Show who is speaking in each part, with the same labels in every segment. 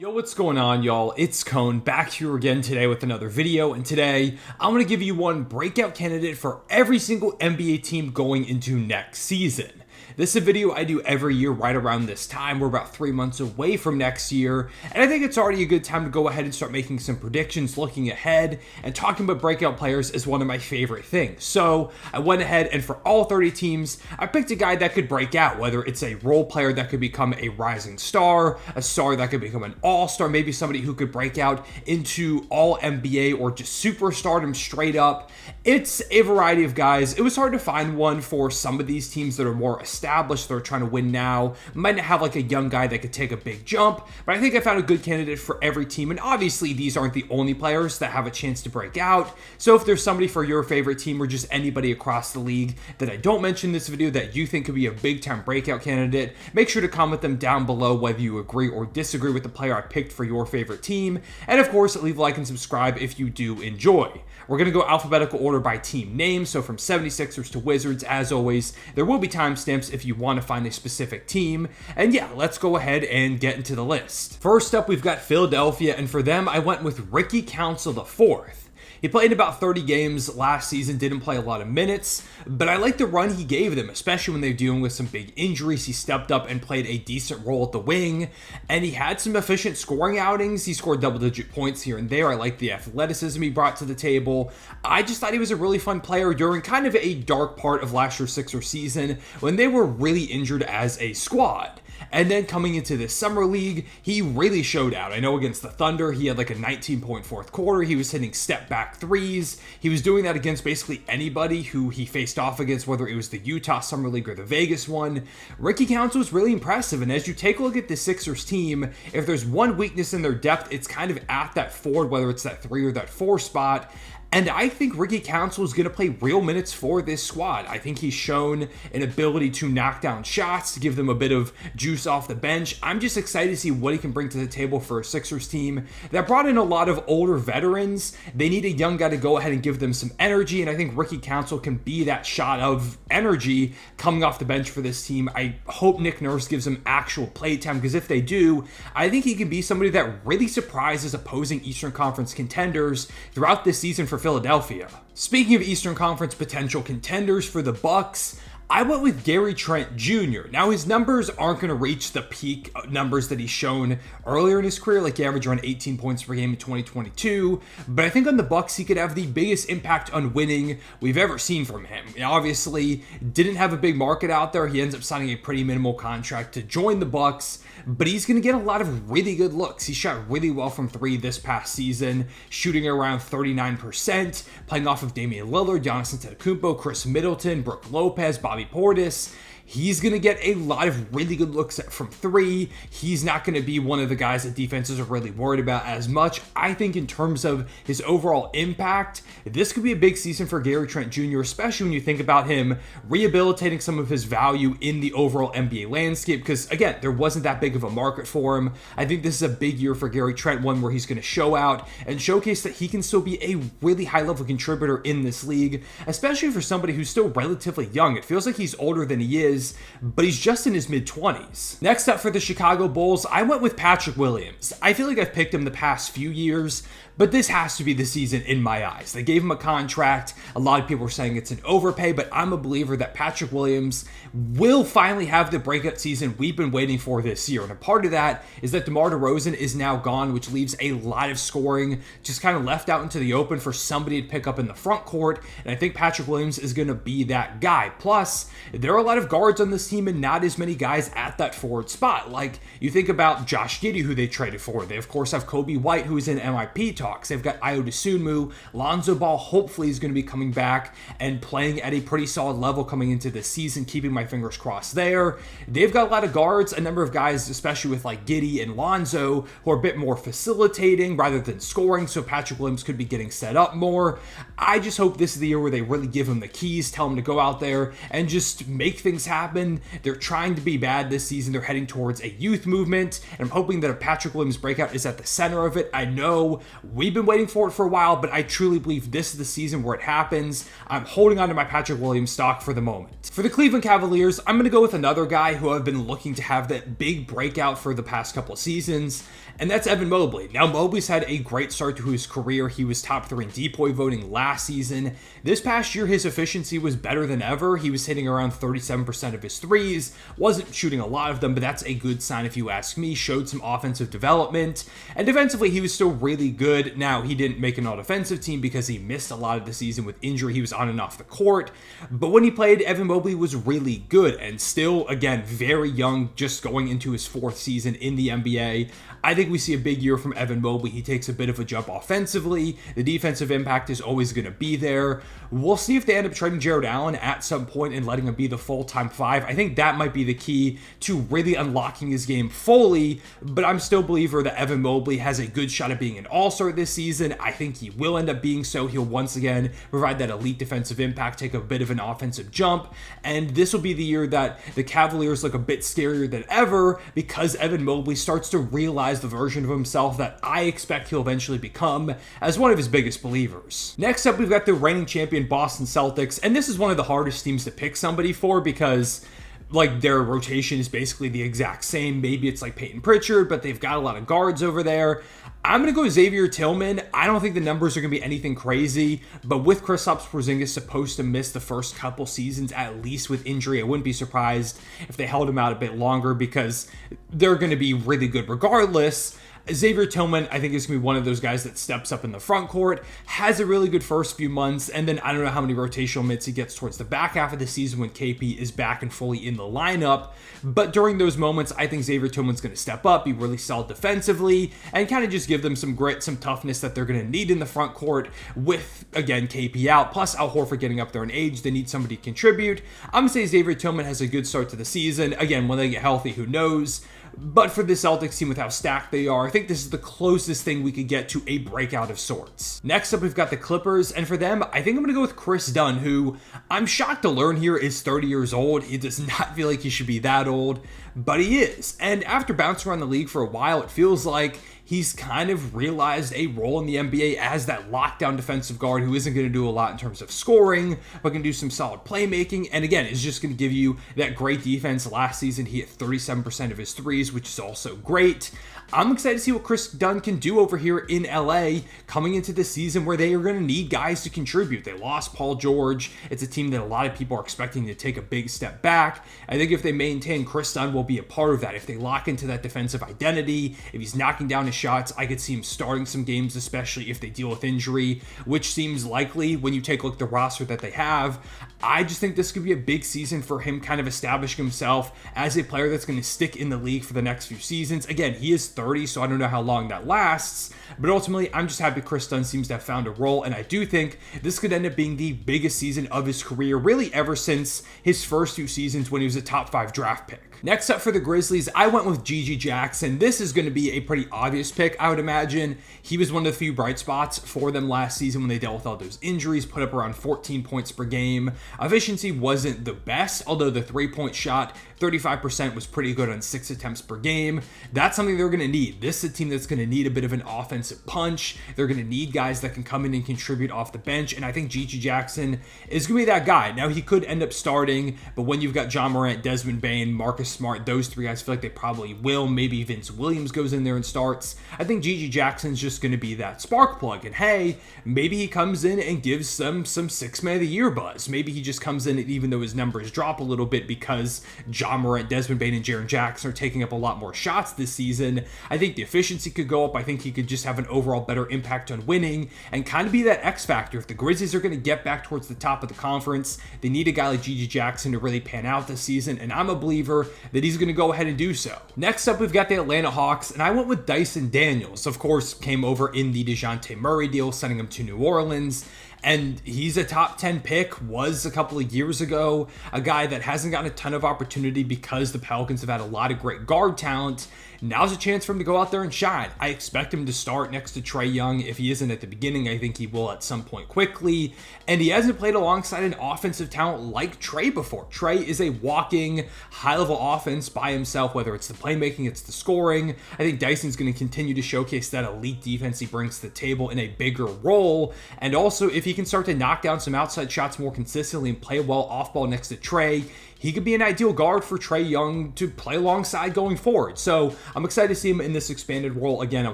Speaker 1: Yo, what's going on, y'all? It's Cone back here again today with another video, and today I'm going to give you one breakout candidate for every single NBA team going into next season. This is a video I do every year right around this time. We're about 3 months away from next year, and I think it's already a good time to go ahead and start making some predictions, looking ahead, and talking about breakout players is one of my favorite things. So I went ahead and for all 30 teams, I picked a guy that could break out, whether it's a role player that could become a rising star, a star that could become an all-star, maybe somebody who could break out into all NBA or just superstardom straight up. It's a variety of guys. It was hard to find one for some of these teams that are more established, that are trying to win now. Might not have like a young guy that could take a big jump, but I think I found a good candidate for every team. And obviously these aren't the only players that have a chance to break out. So if there's somebody for your favorite team or just anybody across the league that I don't mention in this video that you think could be a big time breakout candidate, make sure to comment them down below whether you agree or disagree with the player I picked for your favorite team. And of course, leave a like and subscribe if you do enjoy. We're going to go alphabetical order by team name, so from 76ers to Wizards. As always, there will be timestamps if you want to find a specific team. And yeah, let's go ahead and get into the list. First up, we've got Philadelphia, and for them, I went with Ricky Council IV. He played about 30 games last season, didn't play a lot of minutes, but I like the run he gave them, especially when they're dealing with some big injuries. He stepped up and played a decent role at the wing, and he had some efficient scoring outings. He scored double-digit points here and there. I like the athleticism he brought to the table. I just thought he was a really fun player during kind of a dark part of last year's Sixers season when they were really injured as a squad. And then coming into this summer league, he really showed out. I know against the Thunder, he had like a 19-point fourth quarter. He was hitting step-back threes. He was doing that against basically anybody who he faced off against, whether it was the Utah Summer League or the Vegas one. Ricky Council was really impressive. And as you take a look at the Sixers team, if there's one weakness in their depth, it's kind of at that forward, whether it's that 3 or that 4 spot. And I think Ricky Council is going to play real minutes for this squad. I think he's shown an ability to knock down shots, to give them a bit of juice off the bench. I'm just excited to see what he can bring to the table for a Sixers team that brought in a lot of older veterans. They need a young guy to go ahead and give them some energy, and I think Ricky Council can be that shot of energy coming off the bench for this team. I hope Nick Nurse gives him actual play time, because if they do, I think he can be somebody that really surprises opposing Eastern Conference contenders throughout this season for Philadelphia. Speaking of Eastern Conference potential contenders for the Bucks, I went with Gary Trent Jr. Now, his numbers aren't going to reach the peak numbers that he's shown earlier in his career, like he averaged around 18 points per game in 2022, but I think on the Bucks, he could have the biggest impact on winning we've ever seen from him. He obviously didn't have a big market out there. He ends up signing a pretty minimal contract to join the Bucks, but he's going to get a lot of really good looks. He shot really well from 3 this past season, shooting around 39%, playing off of Damian Lillard, Giannis Antetokounmpo, Chris Middleton, Brook Lopez, Bobby Portis. He's going to get a lot of really good looks from 3. He's not going to be one of the guys that defenses are really worried about as much. I think in terms of his overall impact, this could be a big season for Gary Trent Jr., especially when you think about him rehabilitating some of his value in the overall NBA landscape, because again, there wasn't that big of a market for him. I think this is a big year for Gary Trent, one where he's going to show out and showcase that he can still be a really high-level contributor in this league, especially for somebody who's still relatively young. It feels like he's older than he is, but he's just in his mid-20s. Next up for the Chicago Bulls, I went with Patrick Williams. I feel like I've picked him the past few years, but this has to be the season in my eyes. They gave him a contract. A lot of people are saying it's an overpay, but I'm a believer that Patrick Williams will finally have the breakout season we've been waiting for this year. And a part of that is that DeMar DeRozan is now gone, which leaves a lot of scoring just kind of left out into the open for somebody to pick up in the front court. And I think Patrick Williams is going to be that guy. Plus, there are a lot of guards on this team and not as many guys at that forward spot. Like, you think about Josh Giddey, who they traded for. They, of course, have Kobe White, who is in MIP talks. They've got Ayo Dosunmu. Lonzo Ball hopefully is going to be coming back and playing at a pretty solid level coming into this season, keeping my fingers crossed there. They've got a lot of guards, a number of guys, especially with like Giddey and Lonzo, who are a bit more facilitating rather than scoring, so Patrick Williams could be getting set up more. I just hope this is the year where they really give him the keys, tell him to go out there and just make things happen happen. They're trying to be bad this season. They're heading towards a youth movement, and I'm hoping that a Patrick Williams breakout is at the center of it. I know we've been waiting for it for a while, but I truly believe this is the season where it happens. I'm holding on to my Patrick Williams stock for the moment. For the Cleveland Cavaliers, I'm going to go with another guy who I've been looking to have that big breakout for the past couple of seasons, and that's Evan Mobley. Now, Mobley's had a great start to his career. He was top 3 in DPOY voting last season. This past year, his efficiency was better than ever. He was hitting around 37% of his threes. Wasn't shooting a lot of them, but that's a good sign if you ask me. Showed some offensive development, and defensively, he was still really good. Now, he didn't make an all-defensive team because he missed a lot of the season with injury. He was on and off the court, but when he played, Evan Mobley was really good, and still, again, very young, just going into his 4th season in the NBA. I think we see a big year from Evan Mobley. He takes a bit of a jump offensively. The defensive impact is always going to be there. We'll see if they end up trading Jared Allen at some point and letting him be the full-time 5. I think that might be the key to really unlocking his game fully, but I'm still a believer that Evan Mobley has a good shot at being an all-star this season. I think he will end up being so. He'll once again provide that elite defensive impact, take a bit of an offensive jump, and this will be the year that the Cavaliers look a bit scarier than ever because Evan Mobley starts to realize the version of himself that I expect he'll eventually become as one of his biggest believers. Next up, we've got the reigning champion Boston Celtics, and this is one of the hardest teams to pick somebody for because like their rotation is basically the exact same. Maybe it's like Peyton Pritchard, but they've got a lot of guards over there. I'm going to go Xavier Tillman. I don't think the numbers are going to be anything crazy, but with Kristaps Porzingis supposed to miss the first couple seasons, at least with injury, I wouldn't be surprised if they held him out a bit longer because they're going to be really good regardless. Xavier Tillman, I think, is going to be one of those guys that steps up in the front court, has a really good first few months, and then I don't know how many rotational minutes he gets towards the back half of the season when KP is back and fully in the lineup. But during those moments, I think Xavier Tillman's going to step up, be really solid defensively, and kind of just give them some grit, some toughness that they're going to need in the front court with, again, KP out, plus Al Horford getting up there in age. They need somebody to contribute. I'm going to say Xavier Tillman has a good start to the season. Again, when they get healthy, who knows? But for the Celtics team with how stacked they are, I think this is the closest thing we could get to a breakout of sorts. Next up, we've got the Clippers, and for them, I think I'm going to go with Chris Dunn, who I'm shocked to learn here is 30 years old. He does not feel like he should be that old, but he is. And after bouncing around the league for a while, it feels like he's kind of realized a role in the NBA as that lockdown defensive guard who isn't going to do a lot in terms of scoring, but can do some solid playmaking. And again, is just going to give you that great defense. Last season, he hit 37% of his threes, which is also great. I'm excited to see what Chris Dunn can do over here in LA coming into the season where they are going to need guys to contribute. They lost Paul George. It's a team that a lot of people are expecting to take a big step back. I think if they maintain, Chris Dunn will be a part of that. If they lock into that defensive identity, if he's knocking down his shots, I could see him starting some games, especially if they deal with injury, which seems likely when you take a look at the roster that they have. I just think this could be a big season for him kind of establishing himself as a player that's going to stick in the league for the next few seasons. Again, he is 30, so I don't know how long that lasts, but ultimately, I'm just happy Chris Dunn seems to have found a role, and I do think this could end up being the biggest season of his career, really ever since his first 2 seasons when he was a top 5 draft pick. Next up for the Grizzlies, I went with Gigi Jackson. This is going to be a pretty obvious pick, I would imagine. He was one of the few bright spots for them last season when they dealt with all those injuries, put up around 14 points per game. Efficiency wasn't the best, although the 3-point shot, 35% was pretty good on 6 attempts per game. That's something they're going to need. This is a team that's going to need a bit of an offensive punch. They're going to need guys that can come in and contribute off the bench, and I think Gigi Jackson is going to be that guy. Now, he could end up starting, but when you've got John Morant, Desmond Bane, Marcus Smart, those 3 guys, feel like they probably will. Maybe Vince Williams goes in there and starts. I think Gigi Jackson's just going to be that spark plug, and hey, maybe he comes in and gives them some 6th man of the year buzz. Maybe he just comes in, even though his numbers drop a little bit because John Morant, Desmond Bane, and Jaren Jackson are taking up a lot more shots this season. I think the efficiency could go up. I think he could just have an overall better impact on winning and kind of be that X factor. If the Grizzlies are going to get back towards the top of the conference, they need a guy like Gigi Jackson to really pan out this season, and I'm a believer that he's going to go ahead and do so. Next up, we've got the Atlanta Hawks, and I went with Dyson Daniels. Of course, came over in the DeJounte Murray deal, sending him to New Orleans. And he's a top 10 pick, was a couple of years ago, a guy that hasn't gotten a ton of opportunity because the Pelicans have had a lot of great guard talent. now's a chance for him to go out there and shine. I expect him to start next to Trae Young. If he isn't at the beginning, I think he will at some point quickly. And he hasn't played alongside an offensive talent like Trae before. Trae is a walking high-level offense by himself, whether it's the playmaking, it's the scoring. I think Dyson's going to continue to showcase that elite defense he brings to the table in a bigger role. And also, if he can start to knock down some outside shots more consistently and play well off ball next to Trae, he could be an ideal guard for Trae Young to play alongside going forward. So I'm excited to see him in this expanded role. Again, I'm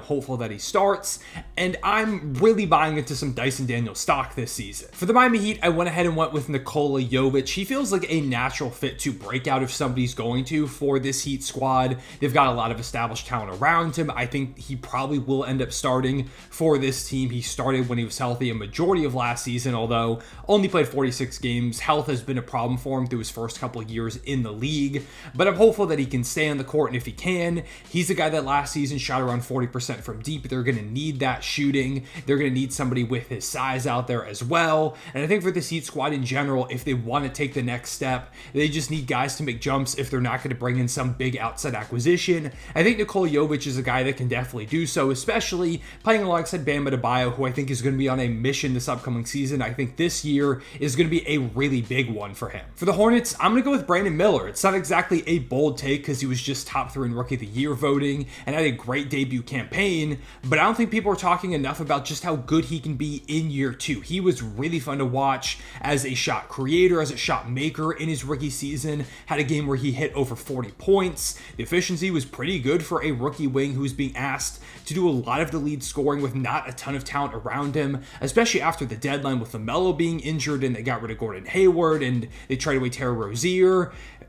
Speaker 1: hopeful that he starts, and I'm really buying into some Dyson Daniels stock this season. For the Miami Heat, I went ahead and went with Nikola Jovic. He feels like a natural fit to break out if somebody's going to for this Heat squad. They've got a lot of established talent around him. I think he probably will end up starting for this team. He started when he was healthy a majority of last season, although only played 46 games. Health has been a problem for him through his first couple years in the league, but I'm hopeful that he can stay on the court, and if he can, he's a guy that last season shot around 40% from deep. They're going to need that shooting. They're going to need somebody with his size out there as well, and I think for this Heat squad in general, if they want to take the next step, they just need guys to make jumps if they're not going to bring in some big outside acquisition. I think Nikola Jovic is a guy that can definitely do so, especially playing alongside Bam Adebayo, who I think is going to be on a mission this upcoming season. I think this year is going to be a really big one for him. For the Hornets, I'm going to go with Brandon Miller. It's not exactly a bold take because he was just top 3 in Rookie of the Year voting and had a great debut campaign, but I don't think people are talking enough about just how good he can be in year 2. He was really fun to watch as a shot creator, as a shot maker in his rookie season. Had a game where he hit over 40 points. The efficiency was pretty good for a rookie wing who's being asked to do a lot of the lead scoring with not a ton of talent around him, especially after the deadline with LaMelo being injured and they got rid of Gordon Hayward and they traded away Terry Rozier.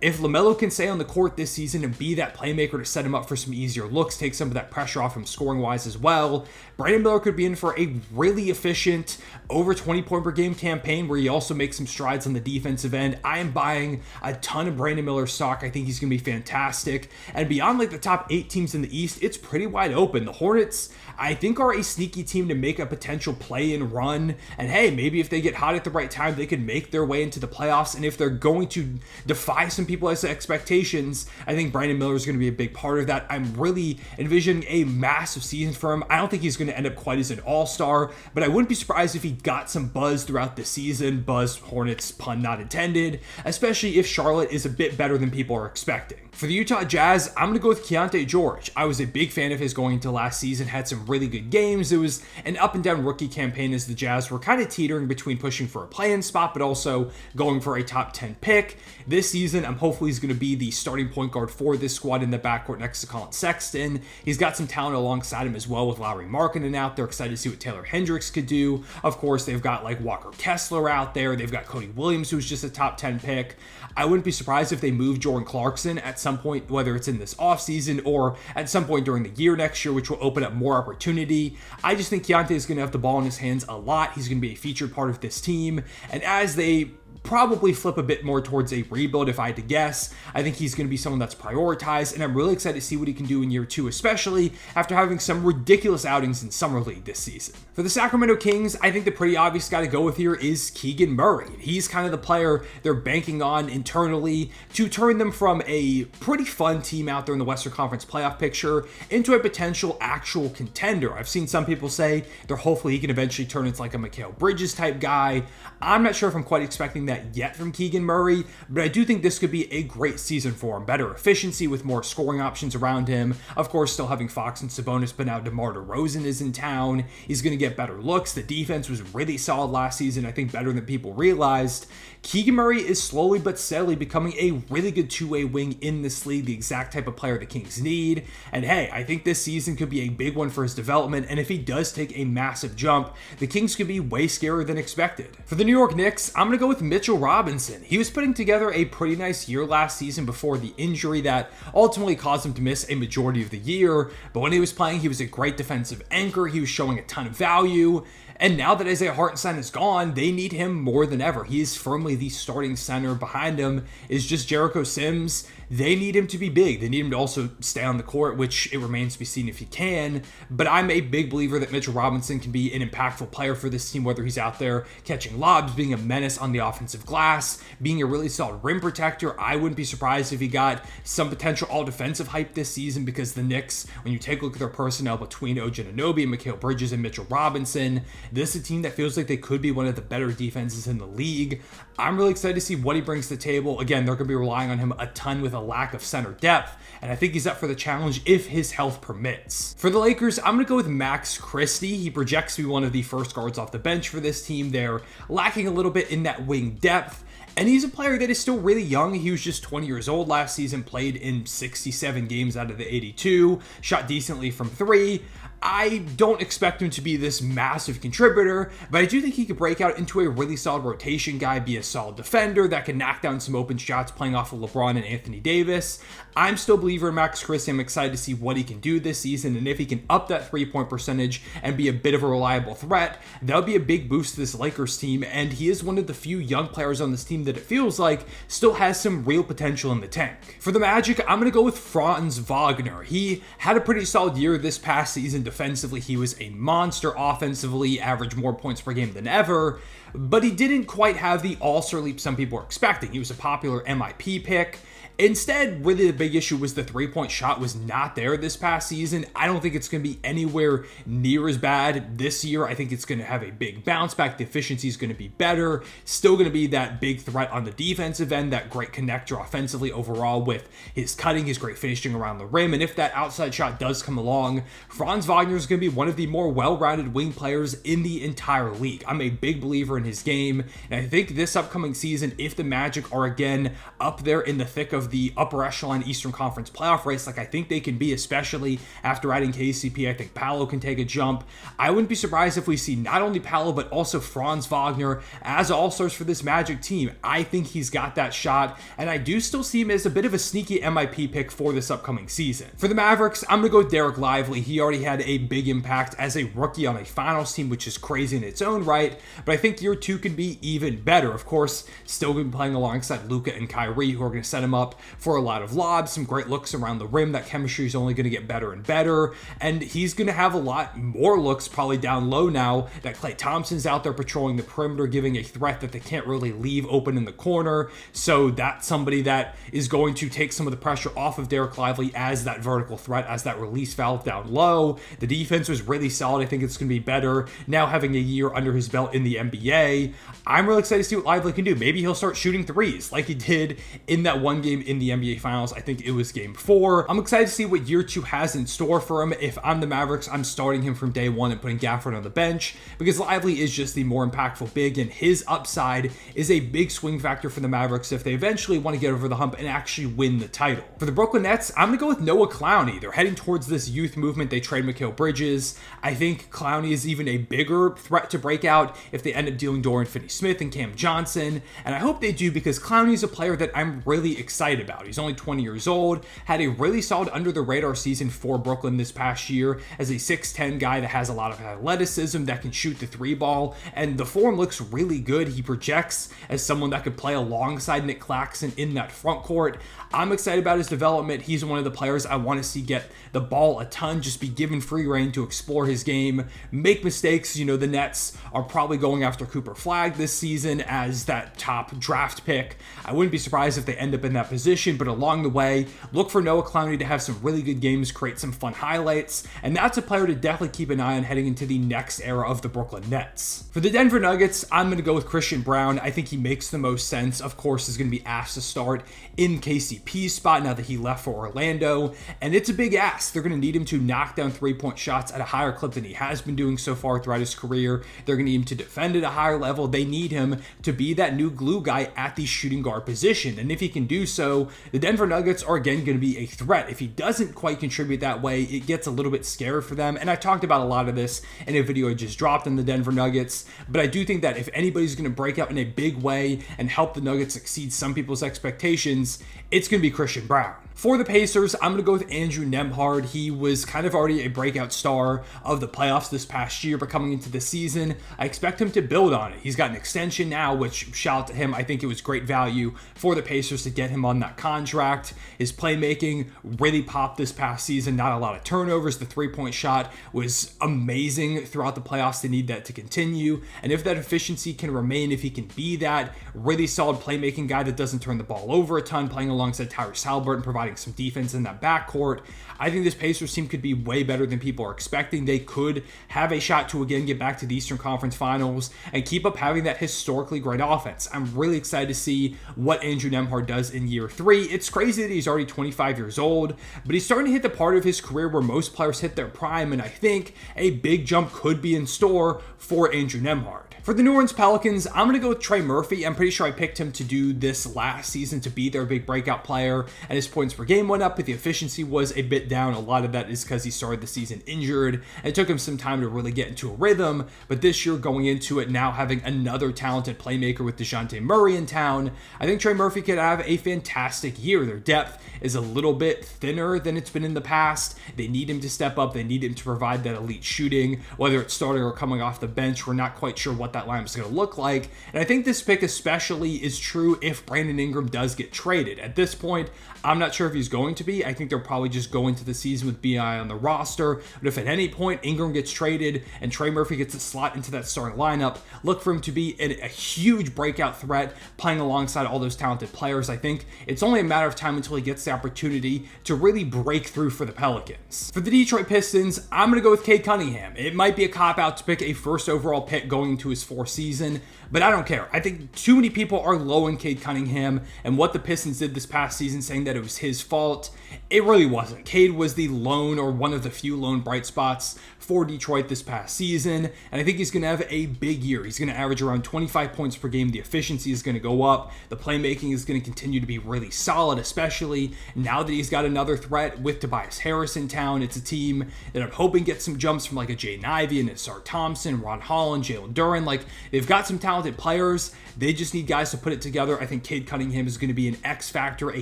Speaker 1: If LaMelo can stay on the court this season and be that playmaker to set him up for some easier looks, take some of that pressure off him scoring-wise as well, Brandon Miller could be in for a really efficient, over 20-point per game campaign where he also makes some strides on the defensive end. I am buying a ton of Brandon Miller stock. I think he's going to be fantastic. And beyond like the top 8 teams in the East, it's pretty wide open. The Hornets, I think, are a sneaky team to make a potential play-in run. And hey, maybe if they get hot at the right time, they could make their way into the playoffs. And if they're going to defy some people's expectations, I think Brandon Miller is going to be a big part of that. I'm really envisioning a massive season for him. I don't think he's going to end up quite as an all-star, but I wouldn't be surprised if he got some buzz throughout the season. Buzz, Hornets, pun not intended, especially if Charlotte is a bit better than people are expecting. For the Utah Jazz, I'm going to go with Keontae George. I was a big fan of his going into last season, had some really good games. It was an up and down rookie campaign as the Jazz were kind of teetering between pushing for a play-in spot, but also going for a top 10 pick. This season, I'm hopefully he's going to be the starting point guard for this squad in the backcourt next to Colin Sexton. He's got some talent alongside him as well with Lauri Markkanen out there. Excited to see what Taylor Hendricks could do. Of course, they've got like Walker Kessler out there. They've got Cody Williams, who's just a top 10 pick. I wouldn't be surprised if they move Jordan Clarkson at some point, whether it's in this offseason or at some point during the year next year, which will open up more opportunity. I just think Keontae is going to have the ball in his hands a lot. He's going to be a featured part of this team. And as they probably flip a bit more towards a rebuild, if I had to guess, I think he's going to be someone that's prioritized, and I'm really excited to see what he can do in year 2, especially after having some ridiculous outings in Summer League this season. For the Sacramento Kings, I think the pretty obvious guy to go with here is Keegan Murray. He's kind of the player they're banking on internally to turn them from a pretty fun team out there in the Western Conference playoff picture into a potential actual contender. I've seen some people say they're hopefully he can eventually turn into like a Mikal Bridges type guy. I'm not sure if I'm quite expecting that yet from Keegan Murray, but I do think this could be a great season for him. Better efficiency with more scoring options around him. Of course, still having Fox and Sabonis, but now DeMar DeRozan is in town. He's going to get better looks. The defense was really solid last season, I think better than people realized. Keegan Murray is slowly but steadily becoming a really good two-way wing in this league, the exact type of player the Kings need. And hey, I think this season could be a big one for his development, and if he does take a massive jump, the Kings could be way scarier than expected. For the New York Knicks, I'm going to go with Mitchell Robinson. He was putting together a pretty nice year last season before the injury that ultimately caused him to miss a majority of the year, but when he was playing, he was a great defensive anchor. He was showing a ton of value. And now that Isaiah Hartenstein is gone, they need him more than ever. He is firmly the starting center. Behind him is just Jericho Sims. they need him to be big. They need him to also stay on the court, which it remains to be seen if he can. But I'm a big believer that Mitchell Robinson can be an impactful player for this team, whether he's out there catching lobs, being a menace on the offensive glass, being a really solid rim protector. I wouldn't be surprised if he got some potential all-defensive hype this season, because the Knicks, when you take a look at their personnel between OG Anunoby and Mikal Bridges and Mitchell Robinson, this is a team that feels like they could be one of the better defenses in the league. I'm really excited to see what he brings to the table. Again, they're going to be relying on him a ton with a lack of center depth, and I think he's up for the challenge if his health permits. For the Lakers, I'm going to go with Max Christie. He projects to be one of the first guards off the bench for this team. They're lacking a little bit in that wing depth, and he's a player that is still really young. He was just 20 years old last season, played in 67 games out of the 82, shot decently from three. I don't expect him to be this massive contributor, but I do think he could break out into a really solid rotation guy, be a solid defender that can knock down some open shots playing off of LeBron and Anthony Davis. I'm still a believer in Max Christie. I'm excited to see what he can do this season, and if he can up that three-point percentage and be a bit of a reliable threat, that would be a big boost to this Lakers team, and he is one of the few young players on this team that it feels like still has some real potential in the tank. For the Magic, I'm going to go with Franz Wagner. He had a pretty solid year this past season. Defensively, he was a monster. Offensively, averaged more points per game than ever, but he didn't quite have the all-star leap some people were expecting. He was a popular MIP pick. Instead, really the big issue was the three-point shot was not there this past season. I don't think it's going to be anywhere near as bad this year. I think it's going to have a big bounce back. The efficiency is going to be better. Still going to be that big threat on the defensive end, that great connector offensively overall with his cutting, his great finishing around the rim. And if that outside shot does come along, Franz Wagner is going to be one of the more well-rounded wing players in the entire league. I'm a big believer in his game, and I think this upcoming season, if the Magic are again up there in the thick of the upper echelon Eastern Conference playoff race, like I think they can be, especially after adding KCP. I think Paolo can take a jump. I wouldn't be surprised if we see not only Paolo, but also Franz Wagner as all-stars for this Magic team. I think he's got that shot, and I do still see him as a bit of a sneaky MIP pick for this upcoming season. For the Mavericks, I'm going to go with Derek Lively. He already had a big impact as a rookie on a finals team, which is crazy in its own right, but I think year two could be even better. Of course, still going to be playing alongside Luka and Kyrie, who are going to set him up for a lot of lobs, some great looks around the rim. That chemistry is only going to get better and better, and he's going to have a lot more looks probably down low now that Klay Thompson's out there patrolling the perimeter, giving a threat that they can't really leave open in the corner. So that's somebody that is going to take some of the pressure off of Derek Lively as that vertical threat, as that release valve down low. The defense was really solid. I think it's going to be better now having a year under his belt in the NBA. I'm really excited to see what Lively can do. Maybe he'll start shooting threes like he did in that one game in the NBA Finals. I think it was game 4. I'm excited to see what year 2 has in store for him. If I'm the Mavericks, I'm starting him from day 1 and putting Gafford on the bench, because Lively is just the more impactful big, and his upside is a big swing factor for the Mavericks if they eventually want to get over the hump and actually win the title. For the Brooklyn Nets, I'm going to go with Noah Clowney. They're heading towards this youth movement. They trade Mikal Bridges. I think Clowney is even a bigger threat to break out if they end up dealing Dorian Finney-Smith and Cam Johnson, and I hope they do, because Clowney is a player that I'm really excited about. He's only 20 years old, had a really solid under-the-radar season for Brooklyn this past year as a 6'10 guy that has a lot of athleticism, that can shoot the 3-ball, and the form looks really good. He projects as someone that could play alongside Nick Claxton in that front court. I'm excited about his development. He's one of the players I want to see get the ball a ton, just be given free reign to explore his game, make mistakes. You know, the Nets are probably going after Cooper Flagg this season as that top draft pick. I wouldn't be surprised if they end up in that position, but along the way, look for Noah Clowney to have some really good games, create some fun highlights, and that's a player to definitely keep an eye on heading into the next era of the Brooklyn Nets. For the Denver Nuggets, I'm going to go with Christian Braun. I think he makes the most sense. Of course, is going to be asked to start in KCP's spot now that he left for Orlando, and it's a big ask. They're going to need him to knock down three-point shots at a higher clip than he has been doing so far throughout his career. They're going to need him to defend at a higher level. They need him to be that new glue guy at the shooting guard position, and if he can do so, the Denver Nuggets are again going to be a threat. If he doesn't quite contribute that way, it gets a little bit scary for them, and I talked about a lot of this in a video I just dropped on the Denver Nuggets, but I do think that if anybody's going to break out in a big way and help the Nuggets exceed some people's expectations, it's going to be Christian Braun. For the Pacers, I'm going to go with Andrew Nembhard. He was kind of already a breakout star of the playoffs this past year, but coming into the season, I expect him to build on it. He's got an extension now, which, shout out to him, I think it was great value for the Pacers to get him on that contract. His playmaking really popped this past season. Not a lot of turnovers. The three-point shot was amazing throughout the playoffs. They need that to continue. And if that efficiency can remain, if he can be that really solid playmaking guy that doesn't turn the ball over a ton, playing alongside Tyrese Haliburton, providing some defense in that backcourt, I think this Pacers team could be way better than people are expecting. They could have a shot to again get back to the Eastern Conference Finals and keep up having that historically great offense. I'm really excited to see what Andrew Nembhard does in year 3. It's crazy that he's already 25 years old, but he's starting to hit the part of his career where most players hit their prime, and I think a big jump could be in store for Andrew Nembhard. For the New Orleans Pelicans, I'm going to go with Trey Murphy. I'm pretty sure I picked him to do this last season to be their big breakout player, and his points per game went up, but the efficiency was a bit down. A lot of that is because he started the season injured, and it took him some time to really get into a rhythm, but this year going into it, now having another talented playmaker with DeJounte Murray in town, I think Trey Murphy could have a fantastic year. Their depth is a little bit thinner than it's been in the past. They need him to step up. They need him to provide that elite shooting, whether it's starting or coming off the bench. We're not quite sure what that lineup is going to look like. And I think this pick especially is true if Brandon Ingram does get traded. At this point, I'm not sure if he's going to be. I think they're probably just going to the season with B.I. on the roster. But if at any point Ingram gets traded and Trey Murphy gets a slot into that starting lineup, look for him to be a huge breakout threat playing alongside all those talented players. I think it's only a matter of time until he gets the opportunity to really break through for the Pelicans. For the Detroit Pistons, I'm going to go with Cade Cunningham. It might be a cop-out to pick a first overall pick going into his 4th season, but I don't care. I think too many people are low in Cade Cunningham and what the Pistons did this past season, saying that it was his fault. It really wasn't. Cade was the lone, or one of the few lone bright spots for Detroit this past season, and I think he's going to have a big year. He's going to average around 25 points per game. The efficiency is going to go up. The playmaking is going to continue to be really solid, especially now that he's got another threat with Tobias Harris in town. It's a team that I'm hoping gets some jumps from like a Jaden Ivey and a Sar Thompson, Ron Holland, Jalen Duren. Like, they've got some talented players. They just need guys to put it together. I think Cade Cunningham is going to be an X factor, a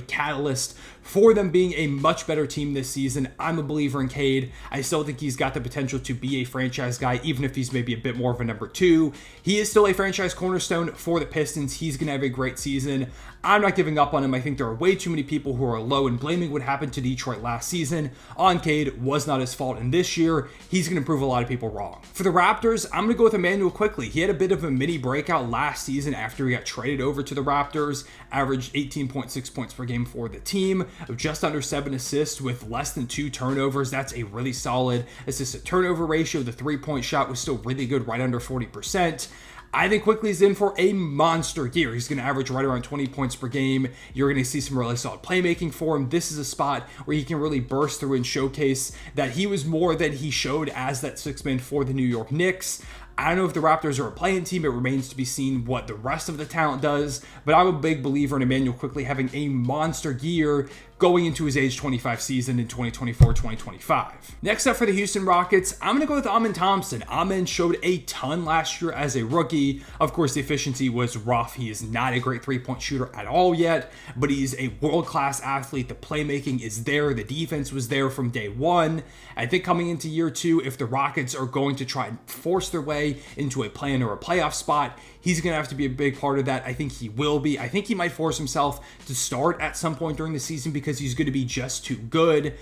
Speaker 1: catalyst for them being a much better team this season. I'm a believer in Cade. I still think he's got the potential to be a franchise guy, even if he's maybe a bit more of a number 2. He is still a franchise cornerstone for the Pistons. He's going to have a great season. I'm not giving up on him. I think there are way too many people who are low and blaming what happened to Detroit last season on Cade. Was not his fault, and this year he's going to prove a lot of people wrong. For the Raptors, I'm going to go with Emmanuel Quickley. He had a bit of a mini breakout last season after he got traded over to the Raptors, averaged 18.6 points per game for the team, just under 7 assists with less than 2 turnovers. That's a really solid assist to turnover ratio. The three-point shot was still really good, right under 40%. I think Quickley's in for a monster year. He's going to average right around 20 points per game. You're going to see some really solid playmaking for him. This is a spot where he can really burst through and showcase that he was more than he showed as that 6th man for the New York Knicks. I don't know if the Raptors are a playing team. It remains to be seen what the rest of the talent does, but I'm a big believer in Emmanuel Quickley having a monster year going into his age 25 season in 2024-2025. Next up for the Houston Rockets, I'm going to go with Amen Thompson. Amen showed a ton last year as a rookie. Of course, the efficiency was rough. He is not a great three-point shooter at all yet, but he's a world-class athlete. The playmaking is there. The defense was there from day one. I think coming into year 2, if the Rockets are going to try and force their way into a play-in or a playoff spot, he's going to have to be a big part of that. I think he will be. I think he might force himself to start at some point during the season because he's going to be just too good.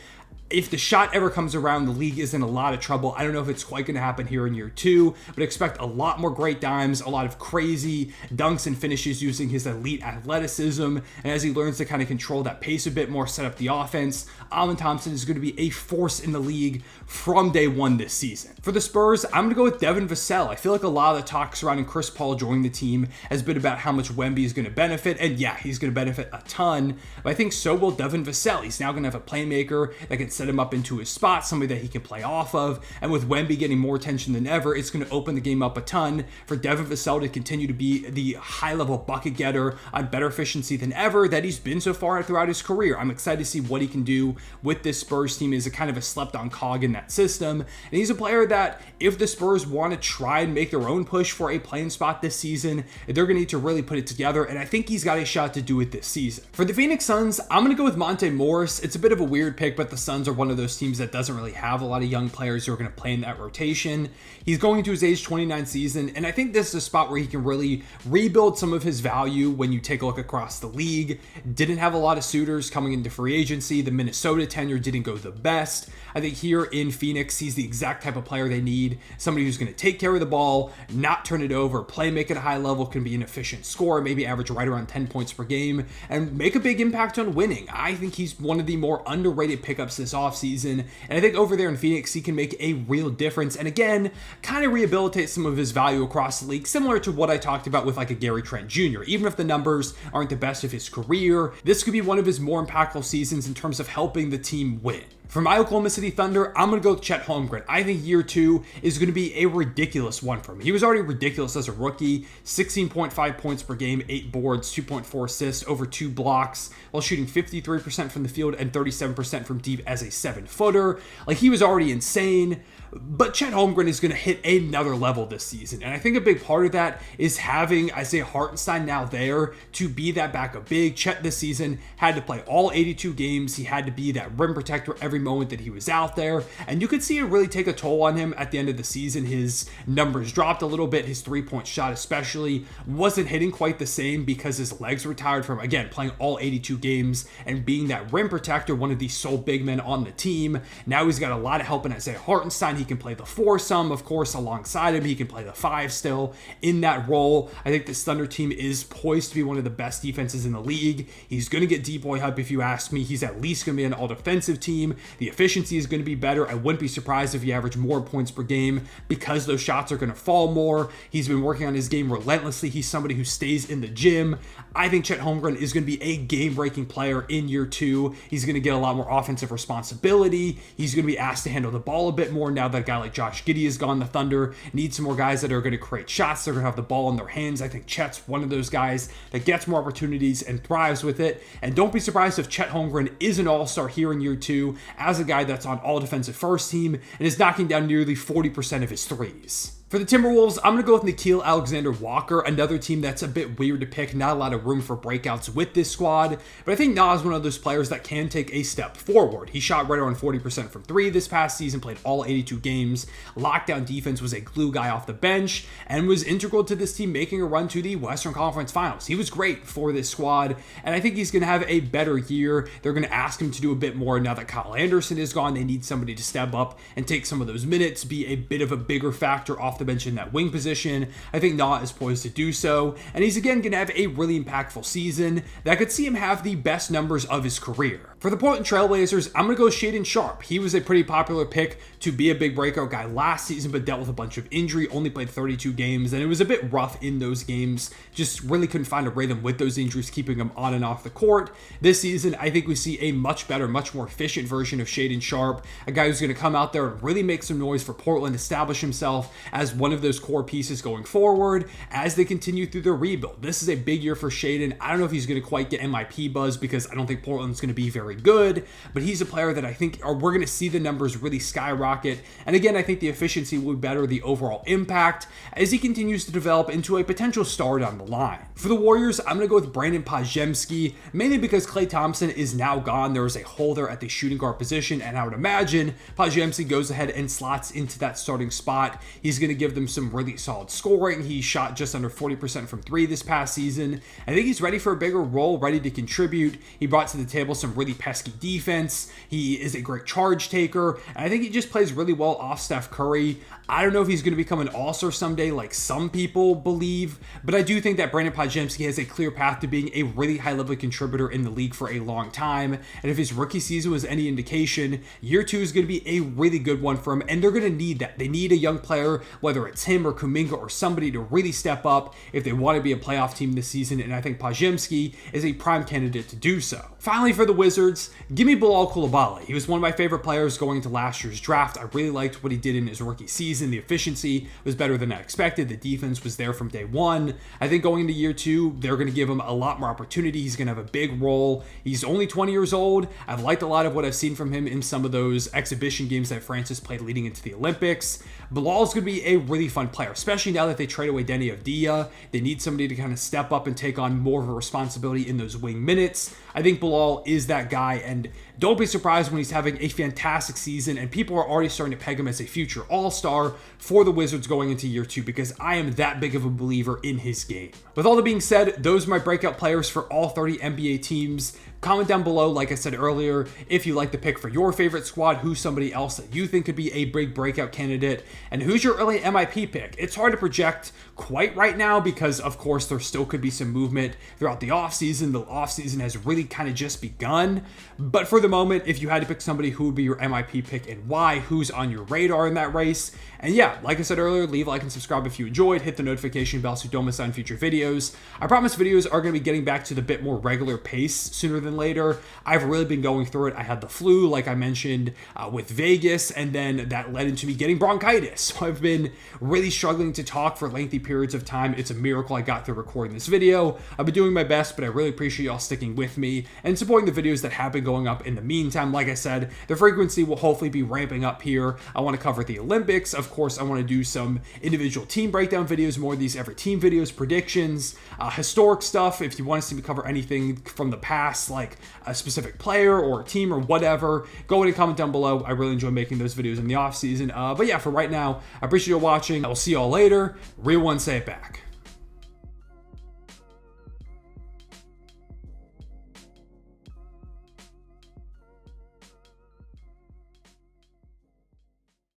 Speaker 1: If the shot ever comes around, the league is in a lot of trouble. I don't know if it's quite going to happen here in year 2, but expect a lot more great dimes, a lot of crazy dunks and finishes using his elite athleticism. And as he learns to kind of control that pace a bit more, set up the offense, Amen Thompson is going to be a force in the league from day 1 this season. For the Spurs, I'm going to go with Devin Vassell. I feel like a lot of the talk surrounding Chris Paul joining the team has been about how much Wemby is going to benefit, and yeah, he's going to benefit a ton, but I think so will Devin Vassell. He's now going to have a playmaker that can set him up into his spot, somebody that he can play off of, and with Wemby getting more attention than ever, it's going to open the game up a ton for Devin Vassell to continue to be the high-level bucket getter on better efficiency than ever that he's been so far throughout his career. I'm excited to see what he can do with this Spurs team. Is a kind of a slept-on cog in that system, and he's a player that if the Spurs want to try and make their own push for a playing spot this season, they're going to need to really put it together, and I think he's got a shot to do it this season. For the Phoenix Suns, I'm going to go with Monte Morris. It's a bit of a weird pick, but the Suns are one of those teams that doesn't really have a lot of young players who are going to play in that rotation. He's going into his age 29 season, and I think this is a spot where he can really rebuild some of his value when you take a look across the league. Didn't have a lot of suitors coming into free agency. The Minnesota tenure didn't go the best. I think here in Phoenix, he's the exact type of player they need. Somebody who's going to take care of the ball, not turn it over, play, make it a high level, can be an efficient scorer, maybe average right around 10 points per game, and make a big impact on winning. I think he's one of the more underrated pickups this offseason, and I think over there in Phoenix, he can make a real difference, and again, kind of rehabilitate some of his value across the league, similar to what I talked about with like a Gary Trent Jr. Even if the numbers aren't the best of his career, this could be one of his more impactful seasons in terms of helping the team win. For my Oklahoma City Thunder, I'm going to go with Chet Holmgren. I think year 2 is going to be a ridiculous one for him. He was already ridiculous as a rookie. 16.5 points per game, 8 boards, 2.4 assists, over 2 blocks, while shooting 53% from the field and 37% from deep as a 7-footer. Like, he was already insane. But Chet Holmgren is going to hit another level this season. And I think a big part of that is having Isaiah Hartenstein now there to be that backup big. Chet this season had to play all 82 games. He had to be that rim protector every moment that he was out there. And you could see it really take a toll on him at the end of the season. His numbers dropped a little bit. His 3-point shot especially wasn't hitting quite the same because his legs were tired from, again, playing all 82 games and being that rim protector, one of the sole big men on the team. Now he's got a lot of help in Isaiah Hartenstein. He can play the 4 some, of course, alongside him. He can play the 5 still in that role. I think this Thunder team is poised to be one of the best defenses in the league. He's going to get D-boy hype if you ask me. He's at least going to be an all-defensive team. The efficiency is going to be better. I wouldn't be surprised if he averaged more points per game because those shots are going to fall more. He's been working on his game relentlessly. He's somebody who stays in the gym. I think Chet Holmgren is going to be a game-breaking player in year 2. He's going to get a lot more offensive responsibility. He's going to be asked to handle the ball a bit more now that a guy like Josh Giddey is gone. The Thunder need some more guys that are going to create shots. They're going to have the ball in their hands. I think Chet's one of those guys that gets more opportunities and thrives with it. And don't be surprised if Chet Holmgren is an all-star here in year 2 as a guy that's on all-defensive first team and is knocking down nearly 40% of his threes. For the Timberwolves, I'm going to go with Nickeil Alexander-Walker, another team that's a bit weird to pick, not a lot of room for breakouts with this squad, but I think Na is one of those players that can take a step forward. He shot right around 40% from 3 this past season, played all 82 games, lockdown defense, was a glue guy off the bench, and was integral to this team making a run to the Western Conference Finals. He was great for this squad, and I think he's going to have a better year. They're going to ask him to do a bit more now that Kyle Anderson is gone. They need somebody to step up and take some of those minutes, be a bit of a bigger factor off the bench in that wing position. I think Na is poised to do so, and he's again going to have a really impactful season that could see him have the best numbers of his career. For the Portland Trailblazers, I'm going to go Shaedon Sharpe. He was a pretty popular pick to be a big breakout guy last season, but dealt with a bunch of injury, only played 32 games, and it was a bit rough in those games. Just really couldn't find a rhythm with those injuries, keeping him on and off the court. This season, I think we see a much better, much more efficient version of Shaedon Sharpe, a guy who's going to come out there and really make some noise for Portland, establish himself as one of those core pieces going forward as they continue through their rebuild. This is a big year for Shaedon. I don't know if he's going to quite get MIP buzz because I don't think Portland's going to be very good, but he's a player that I think we're going to see the numbers really skyrocket. And again, I think the efficiency will be better, the overall impact, as he continues to develop into a potential star down the line. For the Warriors, I'm going to go with Brandin Podziemski, mainly because Klay Thompson is now gone. There is a hole there at the shooting guard position, and I would imagine Podziemski goes ahead and slots into that starting spot. He's going to give them some really solid scoring. He shot just under 40% from 3 this past season. I think he's ready for a bigger role, ready to contribute. He brought to the table some really pesky defense. He is a great charge taker, and I think he just plays really well off Steph Curry. I don't know if he's going to become an all-star someday like some people believe, but I do think that Brandin Podziemski has a clear path to being a really high-level contributor in the league for a long time, and if his rookie season was any indication, year 2 is going to be a really good one for him, and they're going to need that. They need a young player, whether it's him or Kuminga or somebody, to really step up if they want to be a playoff team this season, and I think Podziemski is a prime candidate to do so. Finally, for the Wizards, give me Bilal Coulibaly. He was one of my favorite players going into last year's draft. I really liked what he did in his rookie season. The efficiency was better than I expected. The defense was there from day one. I think going into year 2, they're going to give him a lot more opportunity. He's going to have a big role. He's only 20 years old. I've liked a lot of what I've seen from him in some of those exhibition games that Francis played leading into the Olympics. Bilal's going to be a really fun player, especially now that they trade away Denny Avdia. They need somebody to kind of step up and take on more of a responsibility in those wing minutes. I think Bilal is that guy guy, and don't be surprised when he's having a fantastic season and people are already starting to peg him as a future all-star for the Wizards going into year 2 because I am that big of a believer in his game. With all that being said, those are my breakout players for all 30 NBA teams. Comment down below, like I said earlier, if you like the pick for your favorite squad, who's somebody else that you think could be a big breakout candidate, and who's your early MIP pick. It's hard to project quite right now because, of course, there still could be some movement throughout the offseason. The offseason has really kind of just begun. But for the moment, if you had to pick somebody, who would be your MIP pick and why? Who's on your radar in that race? And yeah, like I said earlier, leave a like and subscribe if you enjoyed. Hit the notification bell so you don't miss out on future videos. I promise videos are going to be getting back to the bit more regular pace sooner than later. I've really been going through it. I had the flu, like I mentioned, with Vegas, and then that led into me getting bronchitis. So I've been really struggling to talk for lengthy periods of time. It's a miracle I got through recording this video. I've been doing my best, but I really appreciate y'all sticking with me and supporting the videos that have been going up in the meantime. Like I said, the frequency will hopefully be ramping up here. I want to cover the Olympics. Of course, I want to do some individual team breakdown videos, more of these every team videos, predictions, historic stuff. If you want to see me cover anything from the past, like a specific player or a team or whatever, go ahead and comment down below. I really enjoy making those videos in the off season. But yeah, for right now, I appreciate you watching. I will see y'all later. Real one, say it back.